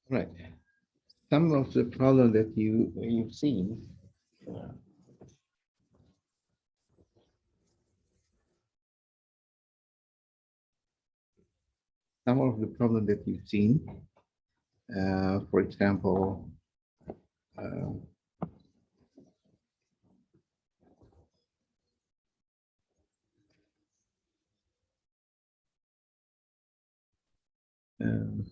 Right. Some of the problem that you've seen, uh, some of the problem that you've seen, for example, uh, um,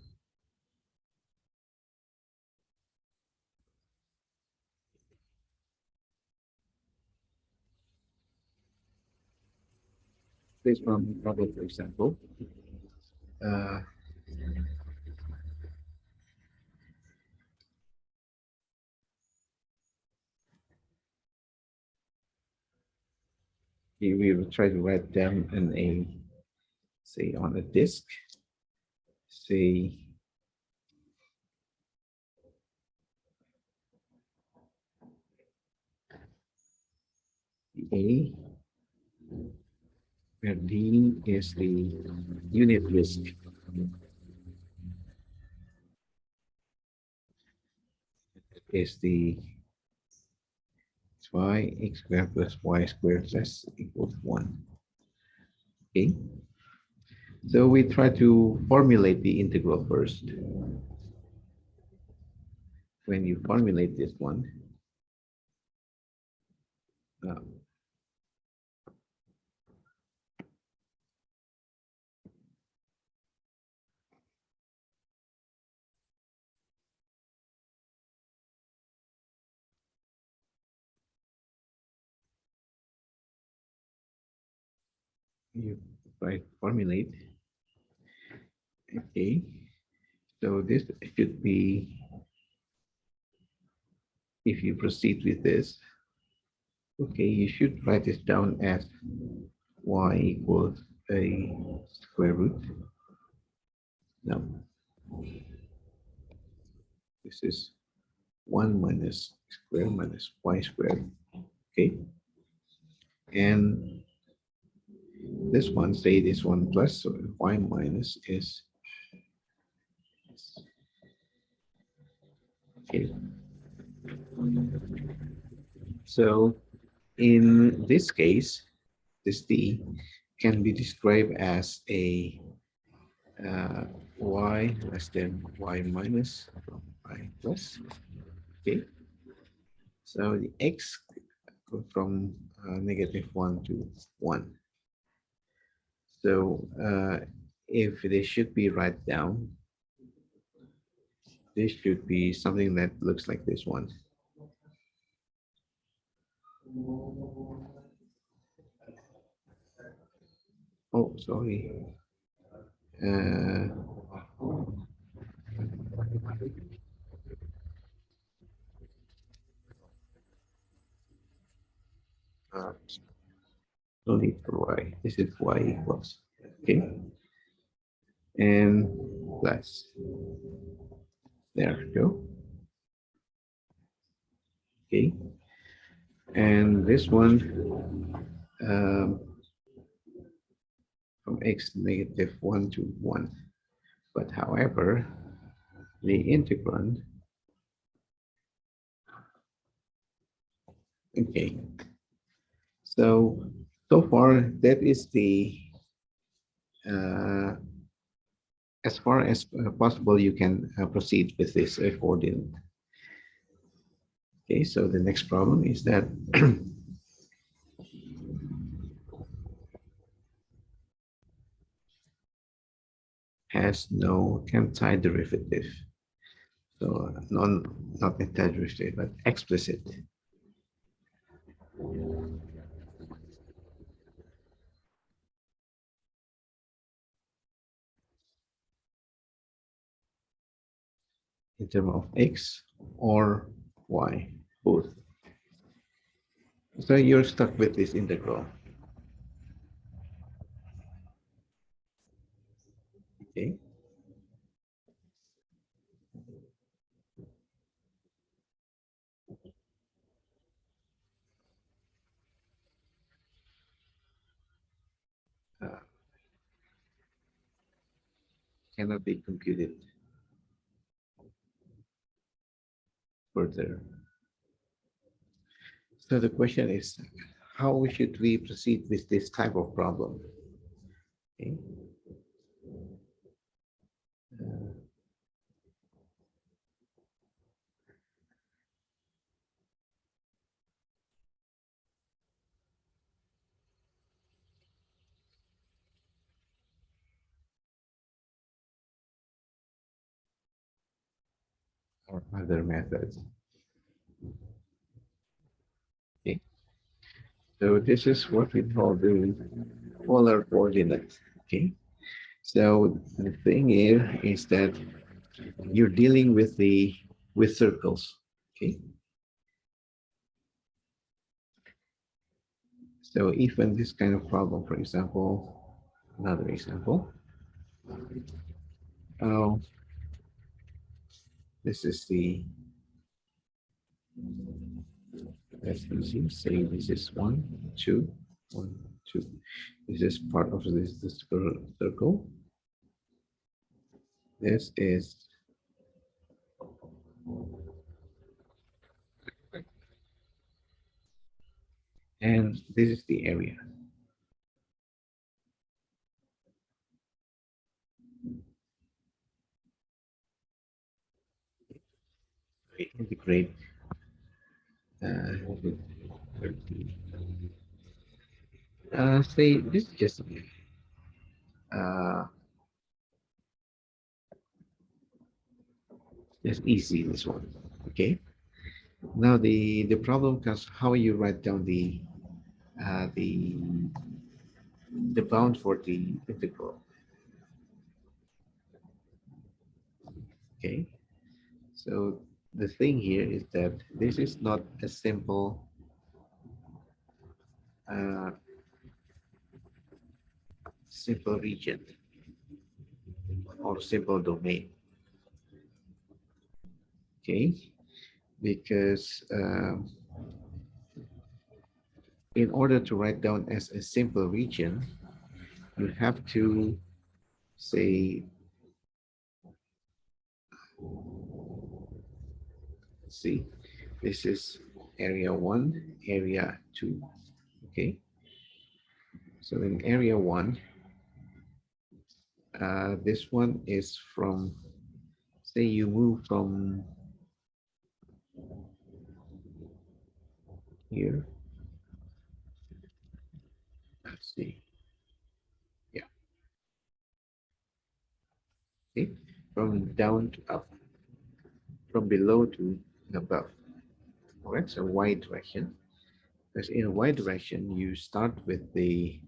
this one problem, for example, uh, we will try to write them in a, say, on a disk, say, A, where D is the unit disk, is the x squared plus y squared less equals 1. Okay, so we try to formulate the integral first. When you formulate this one, uh, you try to formulate. Okay, so this should be, if you proceed with this, okay, you should write this down as y equals a square root. Now, this is 1 minus square minus y squared. Okay, and this one, say this one plus, so y minus is, okay. So in this case, this d can be described as a y less than y minus from y plus. Okay, so the x go from -1 to 1. So if they should be write down, this should be something that looks like this one. Oh, sorry. Uh, uh, no need for y. This is y equals. Okay. And plus. There we go. Okay. And this one from x -1 to 1. But however, the integrand, okay. So far, that is the, uh, as far as possible, you can proceed with this coordinate. Okay, so the next problem is that has no antiderivative. So not antiderivative, but explicit. In terms of x or y, both. So you're stuck with this integral. Okay. Uh, cannot be computed. further. So the question is, how should we proceed with this type of problem? Okay. Uh, or other methods. Okay. So this is what we call the polar coordinate. Okay. So the thing here is that you're dealing with circles. Okay. So even this kind of problem, for example, another example. Oh, this is the, let's easy. Say this is 1, 2, 1, 2. This is part of this circle. This is, and this is the area. We integrate uh, say this is uh, just easy, this one. Okay. Now the problem comes how you write down uh, the the bound for the integral. Okay. So the thing here is that this is not a uh, simple region or simple domain. Okay, because in order to write down as a simple region, you have to say, let's see, this is area 1, area 2. Okay, so in area 1, this one is from, say you move from here, let's see, yeah, see, from down to up, from below to above. All right, so y direction. Because in y direction, you start with the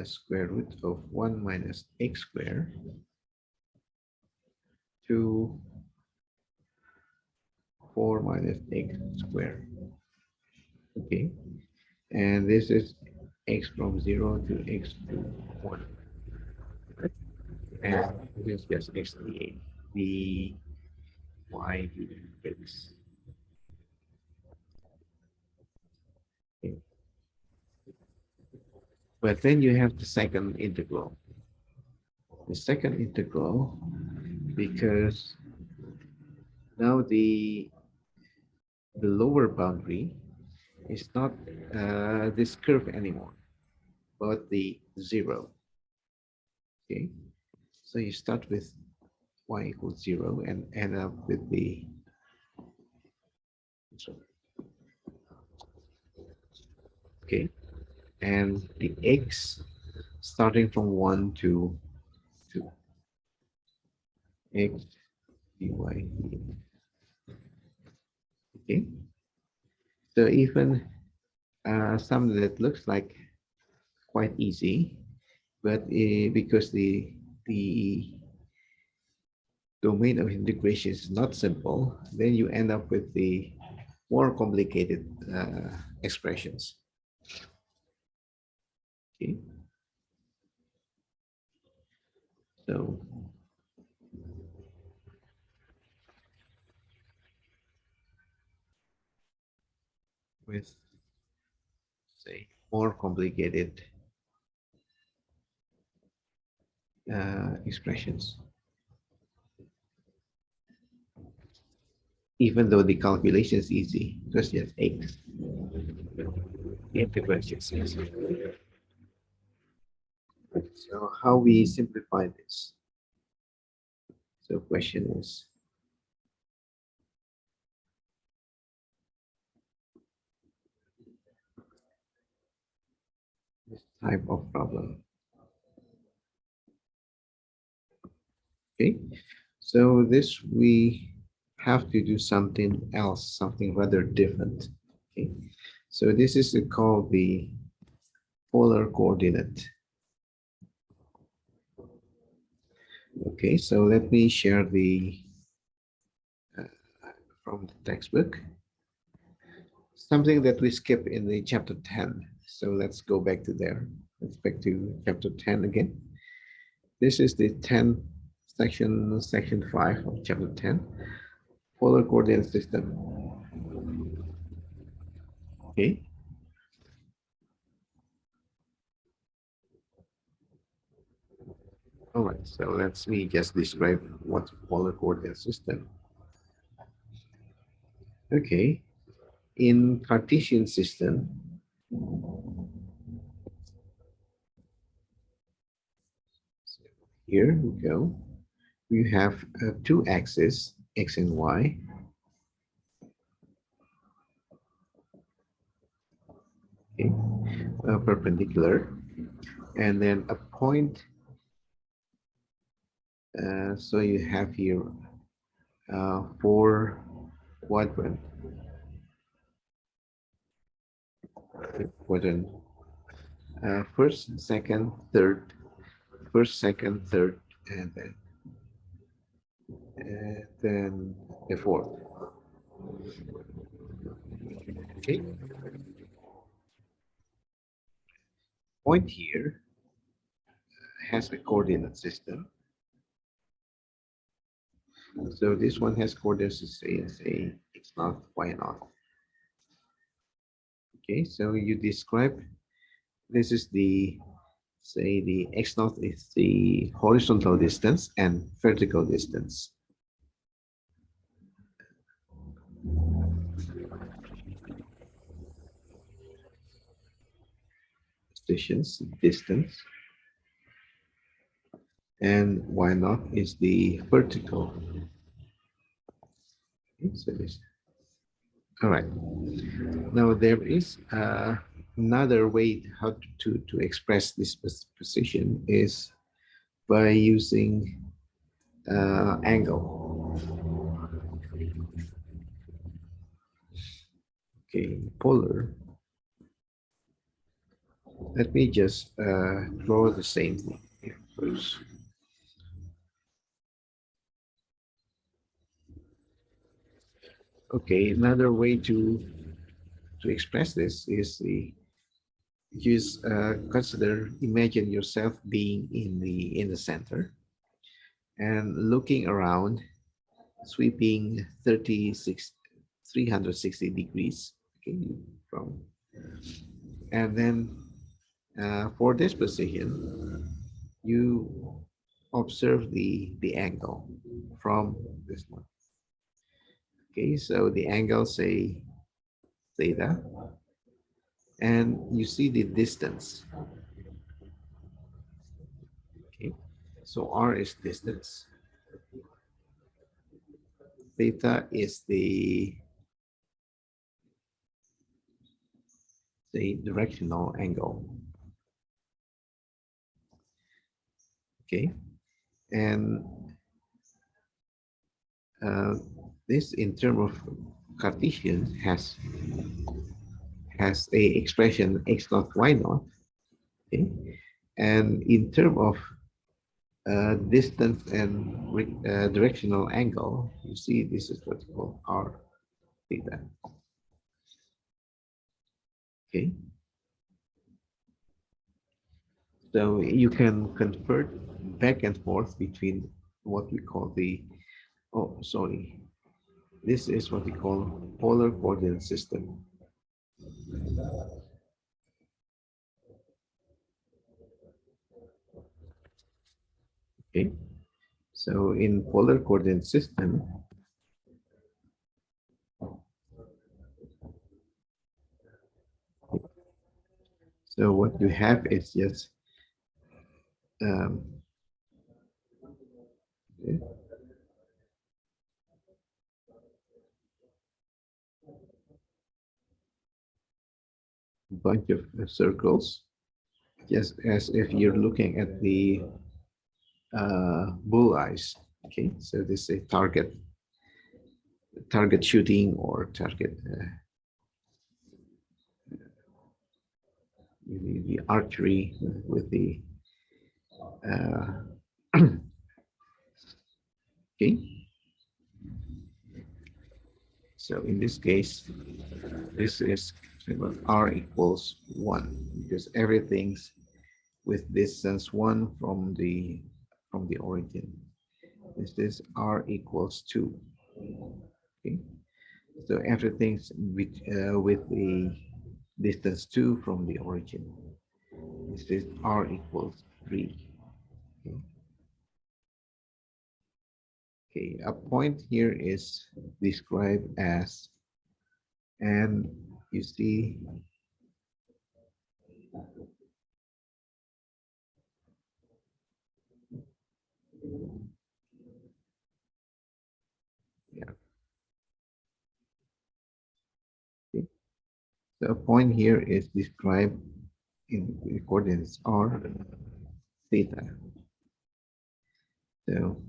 square root of 1 minus x squared to 4 minus x squared. Okay, and this is x from 0 to x to 1. And this is just x dA, the y dx. Okay. But then you have the second integral. The second integral, because now the lower boundary is not this curve anymore, but the 0. Okay, so you start with y equals 0 and end up with the, okay, and the x starting from 1 to 2, x dy dx. Okay, so even something that looks like quite easy, but because the domain of integration is not simple, then you end up with the more complicated expressions. Okay, so with, say, more complicated expressions. even though the calculation is easy. Just just x. Integration is easy. So how we simplify this? So question is, this type of problem. Okay, so this we have to do something else, something rather different. Okay, so this is called the polar coordinate. Okay, so let me share the uh, from the textbook, something that we skip in the chapter 10. So let's go back to there. Let's back to chapter 10 again. This is the 10 section 5 of chapter 10, polar coordinate system. Okay. All right, so let's me just describe what polar coordinate system. Okay, in Cartesian system, so here we go. We have two axes, x and y. Okay, perpendicular, and then a point. So you have here four quadrant, quadrant, first, second, third, first, second, third, and then the fourth. Okay. Point here has a coordinate system. So this one has coordinates, say x naught, y naught. Okay, so you describe, this is the, say the x naught is the horizontal distance and vertical distance. Distance, and y naught is the vertical. Okay, so this. All right. Now there is another way how to express this position is by using angle. Okay, polar. Let me just draw the same thing here first. Okay, another way to express this is the use imagine yourself being in the center and looking around, sweeping 360 degrees. Okay, from, and then for this position, you observe the angle from this one. Okay, so the angle, say theta, and you see the distance. Okay, so r is distance, theta is the directional angle. Okay, and this in terms of Cartesian has a expression x naught y naught. Okay, and in terms of distance and directional angle, you see this is what's called r theta. Okay, so you can convert back and forth between what we call the, oh sorry, this is what we call polar coordinate system. Okay, so in polar coordinate system, So what you have is just um, a bunch of circles, just as if you're looking at the bull eyes. Okay, so this is a target shooting or target the archery with the okay. So in this case, this is r equals 1 because everything's with distance 1 from the origin. This is r equals 2. Okay, so everything's with the distance 2 from the origin. This is r equals 3. Okay. Okay, a point here is described as, and you see, yeah, okay. So a point here is described in the coordinates r theta. So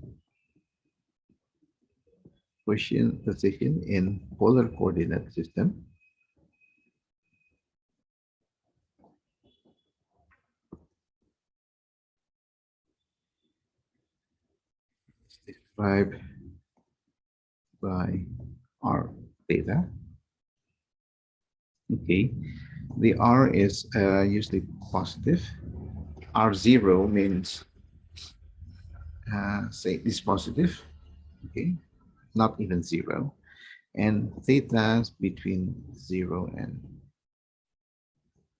position in polar coordinate system is described by r theta. Okay, the r is usually positive. R0 means say this positive. Okay, not even 0. And theta is between 0 and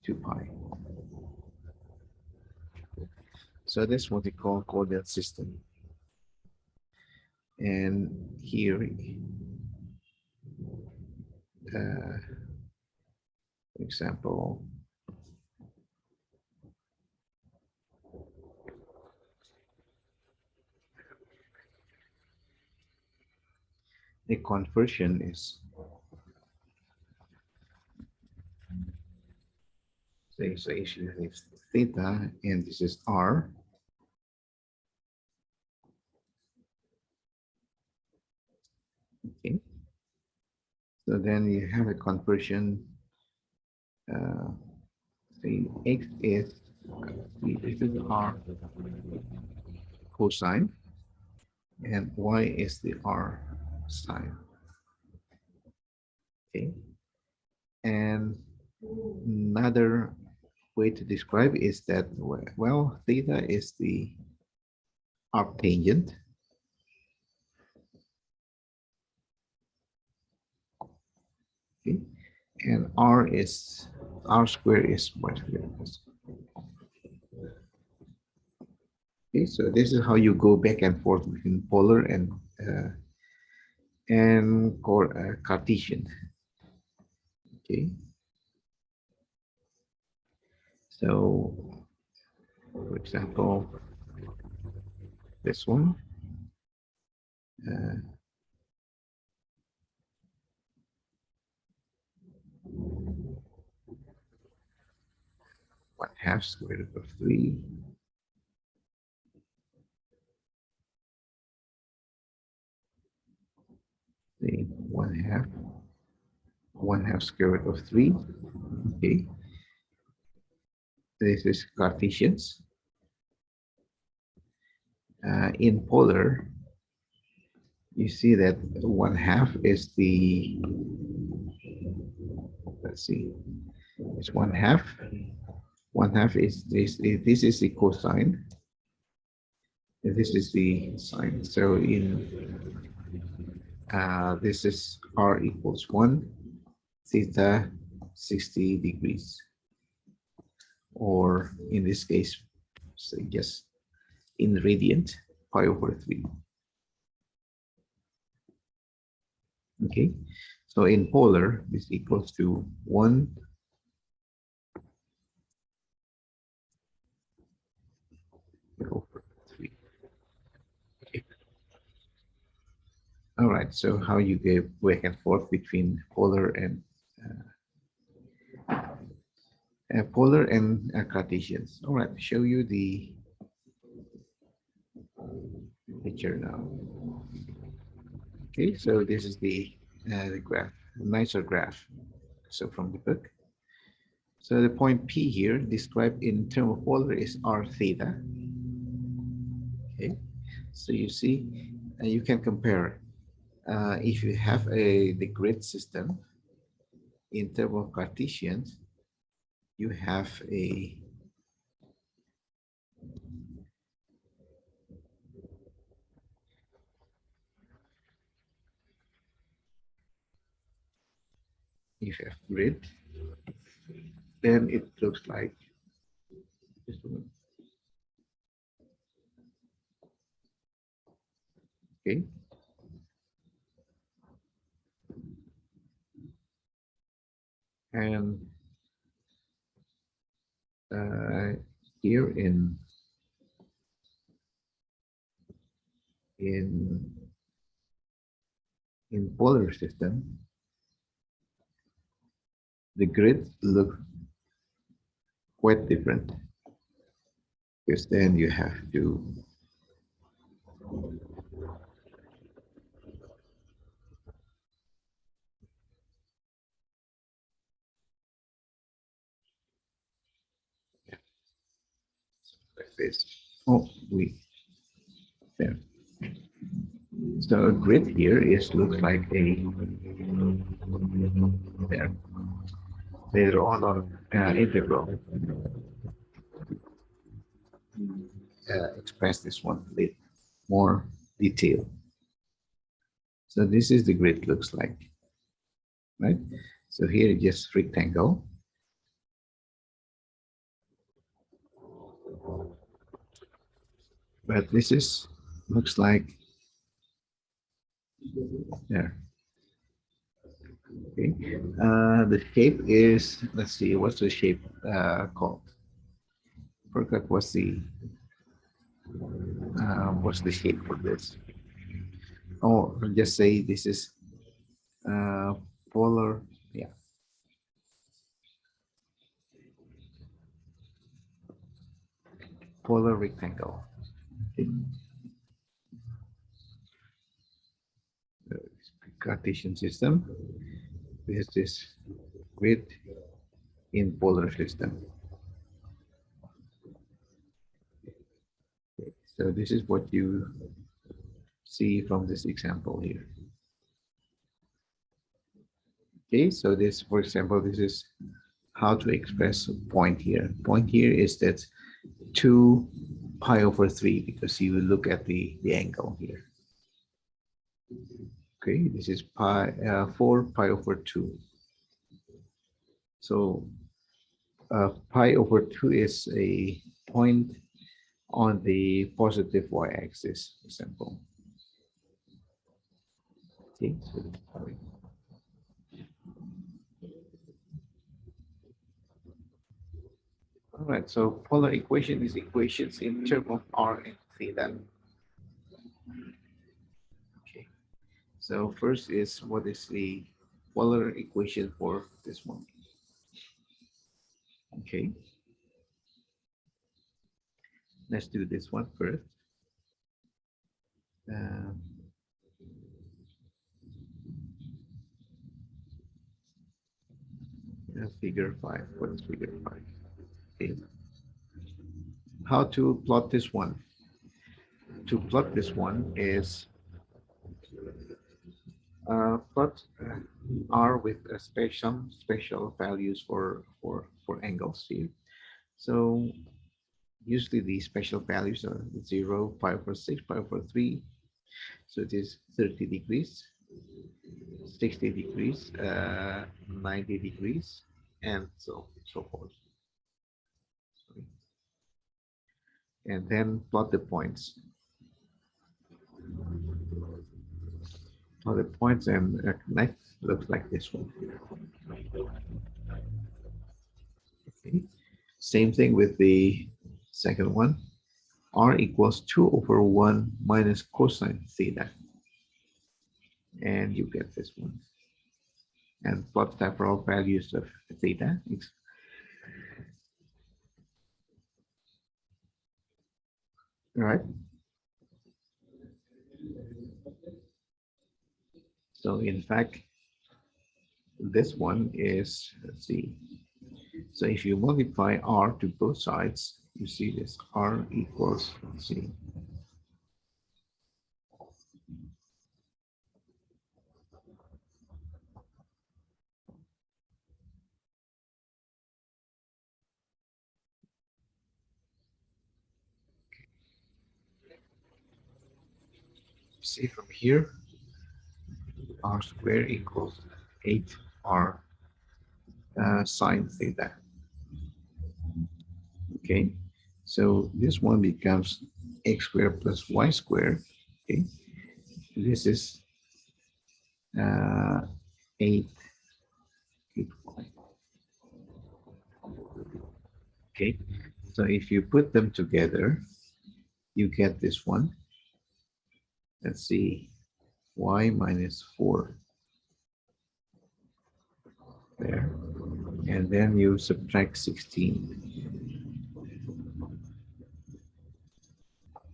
2 pi. So this is what we call coordinate system. And here, for example, the conversion is, say, so is theta, and this is r. Okay. So then you have a conversion. Say x is, this is r cosine, and y is the r sine. Okay. And another way to describe is that, well, theta is the arctangent. Okay. And r square is y square. Okay, so this is how you go back and forth between polar and Cartesian. Okay, so for example, this one, uh, 1/2 square root of 3. The 1/2 square root of 3. Okay, this is Cartesians. In polar, you see that 1/2 is the, let's see, it's 1/2. 1/2 is this. This is the cosine. And this is the sine. So in this is r equals 1, theta 60 degrees, or in this case, say just in radiant, pi over 3. Okay, so in polar, this equals to 1 All right, so how you go back and forth between polar and Cartesians. All right, show you the picture now. Okay, so this is the graph, nicer graph. So from the book. So the point P here described in term of polar is r theta. Okay, so you see, you can compare if you have the grid system in term of Cartesians, you have a if you have grid, then it looks like just a minute. Okay, and uh, here in in polar system, the grids look quite different because then you have to like this. Oh, we there. So a grid here is looks like a there. Later on integral express this one with more detail. So this is the grid looks like, right? So here it's just rectangle. But this is looks like there. Okay. The shape is, let's see, what's the shape called? Forgot what's the shape for this? Oh, I'll just say this is uh, polar, yeah, polar rectangle. Okay. The Cartesian system. This is grid in polar system. Okay. So this is what you see from this example here. Okay, so this, for example, this is how to express a point here. Point here is that 2 pi over 3 because you look at the angle here. Okay, this is 4 pi over 2. So pi over 2 is a point on the positive y-axis, for example. Okay, so all right, so polar equation is equations in terms of r and theta. Okay, so first is what is the polar equation for this one? Okay, let's do this one first. Uh, figure 5. What is figure 5? Okay. How to plot this one? To plot this one is plot R with a special values for angles here. So usually the special values are 0, pi over 6, pi over 3. So it is 30 degrees, 60 degrees, 90 degrees, and so forth. And then plot the points. Plot the points and next looks like this one. Okay. Same thing with the second one. R equals 2 over 1 minus cosine theta. and you get this one. And plot several values of theta. All right. So in fact, this one is, let's see. So if you multiply R to both sides, you see this R equals, let's see. See from here, R squared equals 8R sine theta. Okay, so this one becomes x squared plus y squared. Okay, this is 8, 8y. Okay, so if you put them together, you get this one. Let's see, y minus 4 there. And then you subtract 16.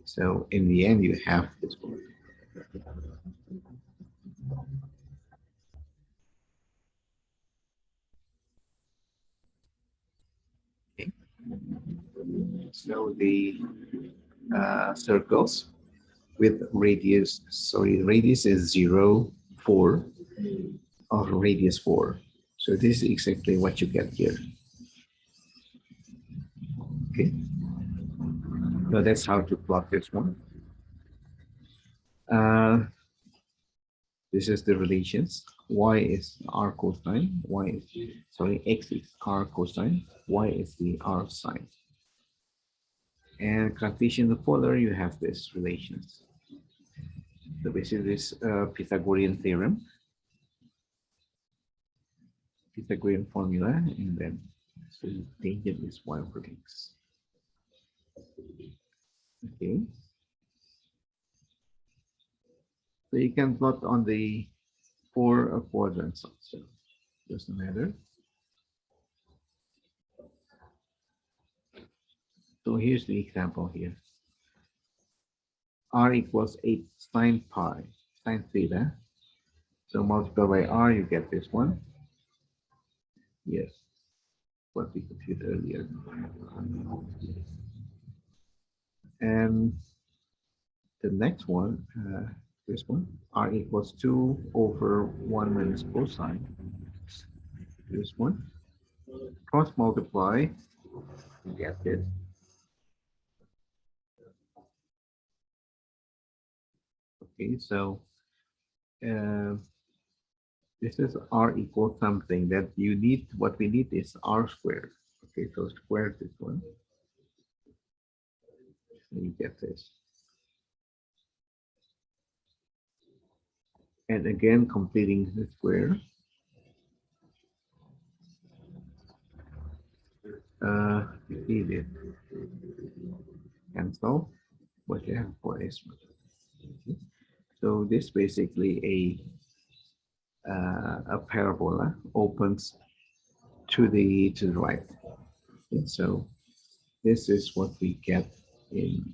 So in the end, you have this one. Okay. So the circles with radius, sorry, radius is 0, 4, or radius 4. So this is exactly what you get here. Okay. So that's how to plot this one. This is the relations. Y is R cosine, Y is, sorry, X is R cosine, Y is the R sine. And Cartesian polar, you have this relations. So basically this Pythagorean theorem, Pythagorean formula, and then so tangent is y over x. Okay. So you can plot on the 4 quadrants also. Doesn't matter. So here's the example here. R equals 8 sine pi, sine theta. So multiply by R, you get this one. Yes, what we computed earlier. And the next one, this one, R equals 2 over 1 minus cosine. This one. Cross multiply, you get this. Okay, so this is R equals something that you need, what we need is R squared. Okay, so square this one. And you get this. And again, completing the square. You see this. Cancel. What you have for this one. Okay. So this basically a parabola opens to the right. Okay, so this is what we get in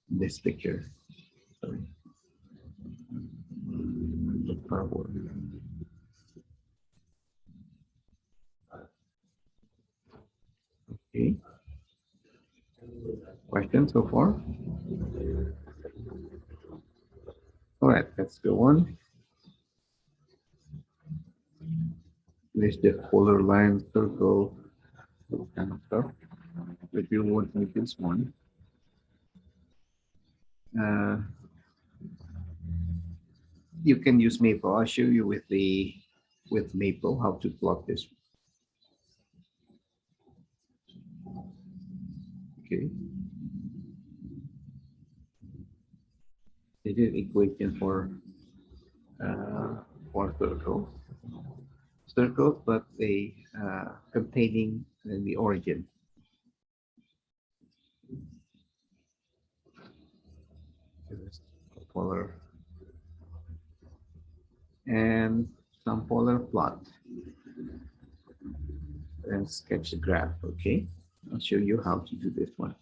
this picture. Sorry. The parabola. Okay. Questions so far? All right, let's go on. List the polar line, circle, those kind of stuff. If you want like this one, you can use Maple. I'll show you with Maple how to plot this. Okay. This is equation for circles, but they containing the origin. Polar and some polar plot and sketch the graph. Okay, I'll show you how to do this one.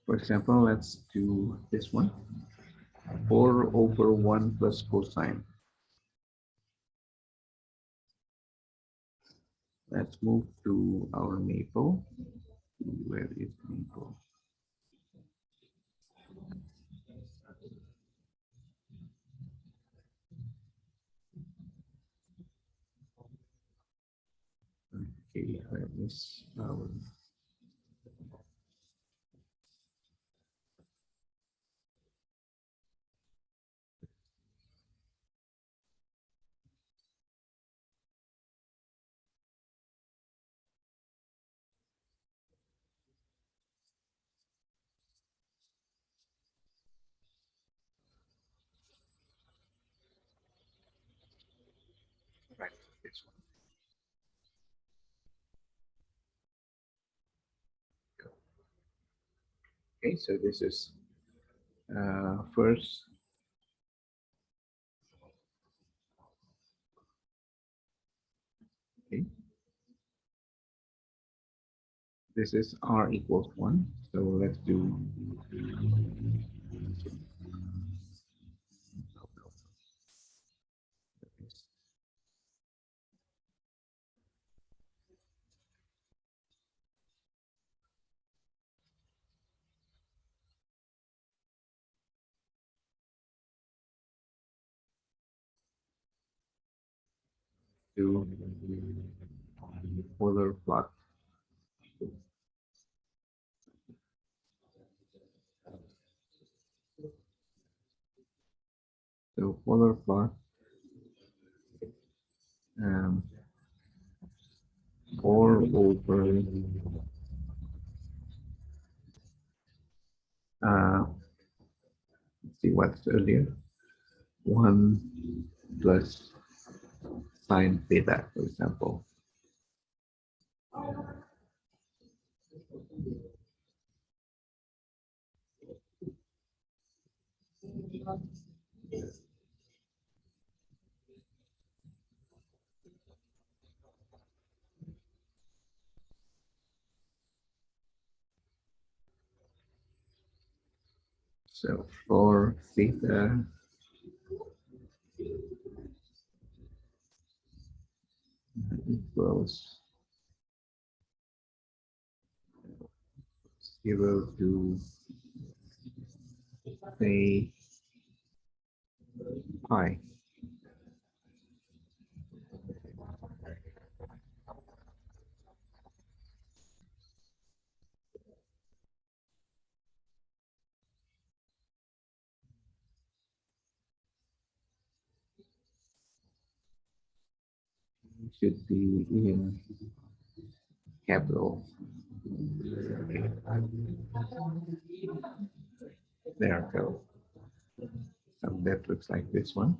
For example, let's do this one. 4 over 1 plus cosine. Let's move to our maple. Where is maple? Okay, where is our right? This one. Okay, so this is first. Okay, this is r equals 1. So let's do do polar plot. So polar plot um, 4 over let's see what's earlier. 1 plus sine theta, for example. So for theta equals 0 to say pi. Should be in capital. There we go. So that looks like this one.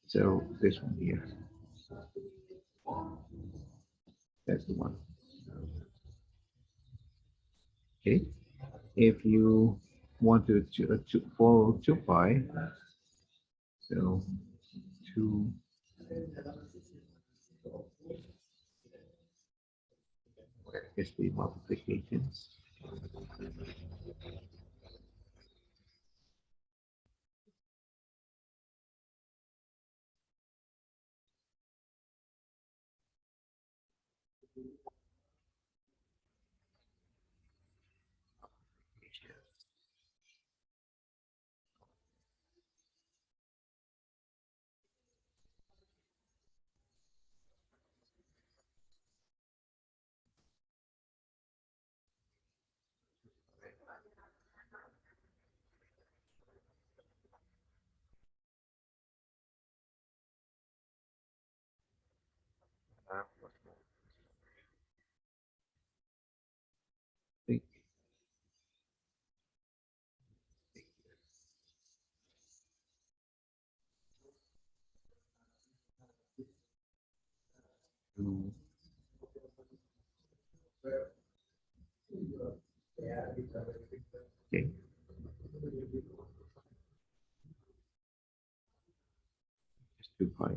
So this one here, that's the one. Okay. If you want to follow 2 pi, so 2 is the multiplications. Think to okay. Just 2 pi.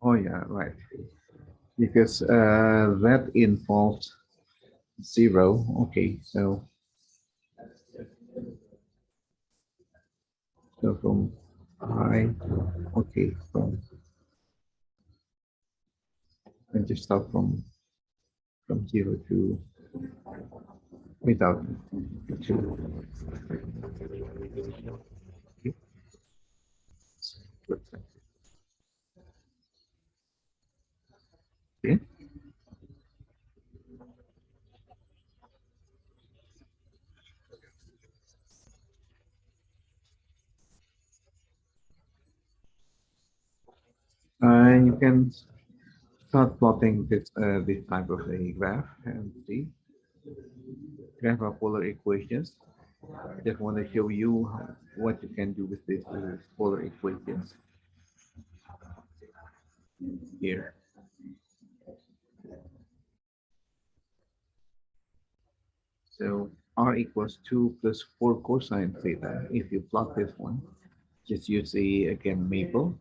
Oh yeah, right. Because that involves 0. Okay, so from I, okay, from and just start from 0 to without 2. Okay. You can start plotting this type of a graph and see graph of polar equations. I just want to show you what you can do with these polar equations here. So r equals 2 plus 4 cosine theta. If you plot this one, just use again maple.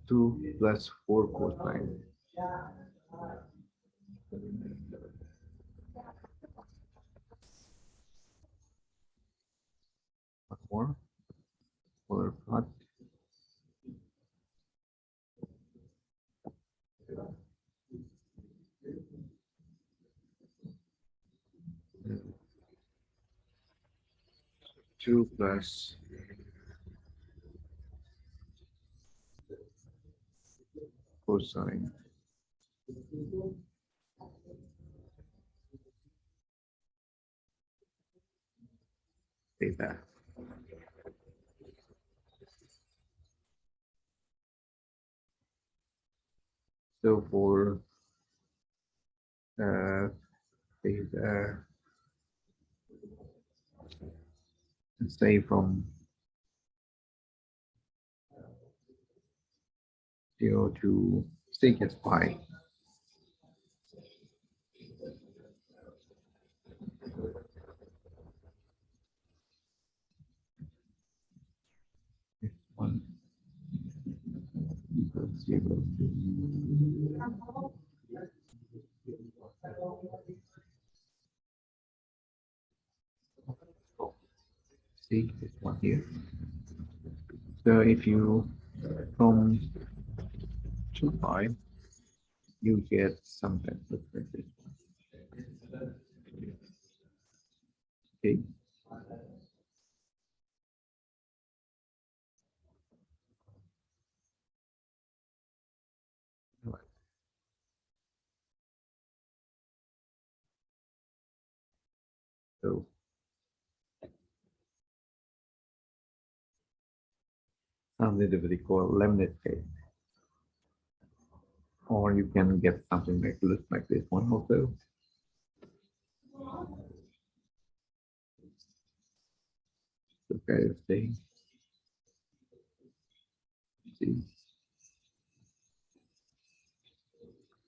2 plus 4 cosine. What more? Polar plot. 2 plus cosine theta. So for theta, let's say from 0 to sec pi. One equals 0 to see this one here. So if you from 2 pi, you get something like this. Okay. So something that we call Leibniz case. Or you can get something like look like this one also. Okay, see.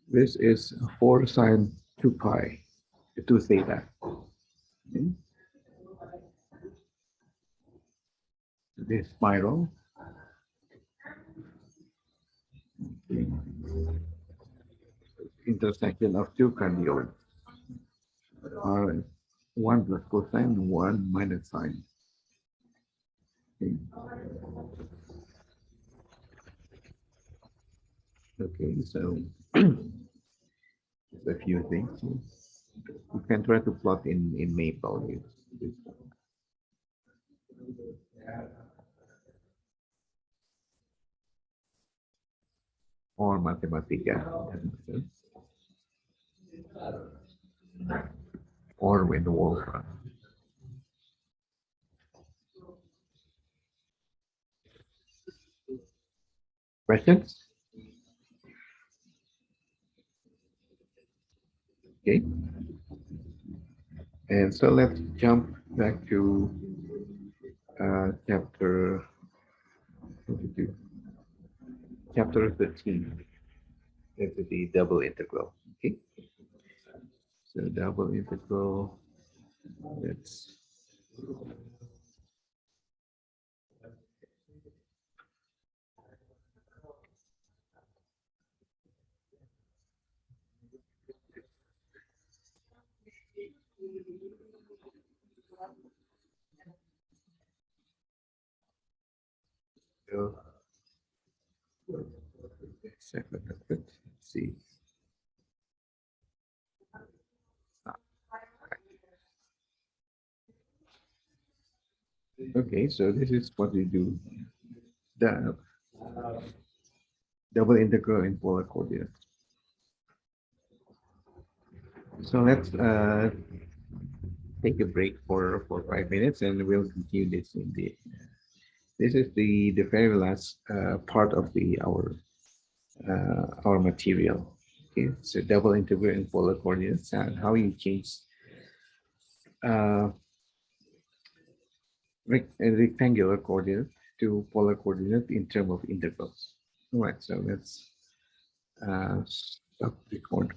This is 4 sine 2 pi, 2 theta. Okay. This spiral. Okay. Intersection of two cardioids are 1 plus cosine, 1 minus sine. Okay. Okay, so a few things. You can try to plot in Maple. This or Mathematica, or with the Wolfram. Questions? Okay. And so let's jump back to chapter 13. into the double integral. Okay, so double integral. Let's go. Second, let's see. Okay, so this is what we do. The double integral in polar coordinates. So let's take a break for 5 minutes, and we'll continue this in the. This is the very last part of the our material. Okay, so double integral in polar coordinates and how you change uh, a rectangular coordinate to polar coordinate in terms of integrals. All right, so let's stop record.